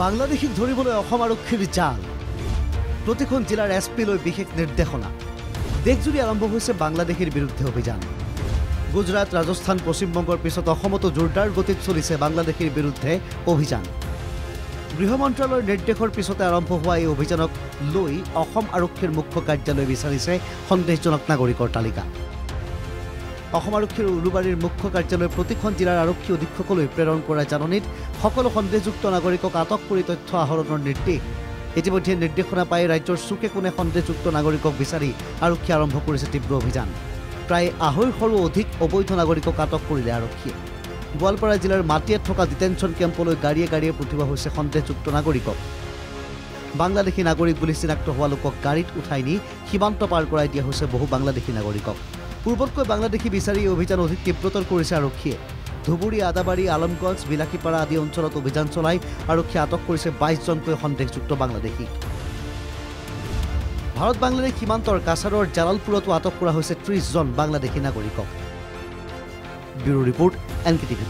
বাংলাদেশীক ধৰিবলৈ অসম আৰক্ষীৰ জাল প্ৰতিখন জিলাৰ এছপি লৈ বিশেষ নিৰ্দেশনা দেশজুৰি আৰম্ভ হৈছে বাংলাদেশীৰ বিৰুদ্ধে অভিযান গুজৰাট ৰাজস্থান পশ্চিমবংগৰ পিছত অসমতো জোৰদাৰ গতিত চলিছে বাংলাদেশীৰ বিৰুদ্ধে অভিযান গৃহ মন্ত্ৰালয়ৰ নিৰ্দেশৰ পিছতে আৰম্ভ হোৱা এই অভিযানক লৈ অসম আৰক্ষীৰ মুখ্য কাৰ্যালয়ে বিচাৰিছে সন্দেহজনক নাগৰিকৰ তালিকা অসম আৰক্ষীৰ উলুবাৰীৰ মুখ্য কাৰ্যালয়ে প্ৰতিখন জিলাৰ আৰক্ষী অধীক্ষকলৈ প্ৰেৰণ কৰা জাননীত সকলো সন্দেহযুক্ত নাগৰিকক আটক কৰি তথ্য আহৰণৰ নিৰ্দেশ ইতিমধ্যে নিৰ্দেশনা পাই ৰাজ্যৰ চুকে কোণে সন্দেহযুক্ত নাগৰিকক বিচাৰি আৰক্ষী আৰম্ভ কৰিছে তীব্ৰ অভিযান প্ৰায় 250ৰো অধিক অবৈধ নাগৰিকক আটক কৰিলে আৰক্ষীয়ে গোৱালপাৰা জিলাৰ মাটিয়াত থকা ডিটেনশ্যন কেম্পলৈ গাড়ীয়ে গাড়ীয়ে পঠিওৱা হৈছে সন্দেহযুক্ত নাগৰিকক বাংলাদেশী নাগৰিক বুলি চিনাক্ত হোৱা লোকক গাড়ীত উঠাই নি সীমান্ত পাৰ কৰাই দিয়া হৈছে বহু বাংলাদেশী নাগৰিকক পূৰ্বতকৈ বাংলাদেশী বিচাৰি অভিযান অধিক তীব্ৰতৰ কৰিছে আৰক্ষীয়ে ধুবুৰী আদাবাৰী আলমগঞ্জ বিলাসীপাৰা আদি অঞ্চলত অভিযান চলাই আৰক্ষীয়ে আটক কৰিছে 22জনকৈ সন্দেহযুক্ত বাংলাদেশী ভাৰত বাংলাদেশ সীমান্তৰ কাছাৰৰ জালালপুৰতো আটক কৰা হৈছে 30জন বাংলাদেশী নাগৰিকক ব্যুৰো ৰিপৰ্ট NKTV+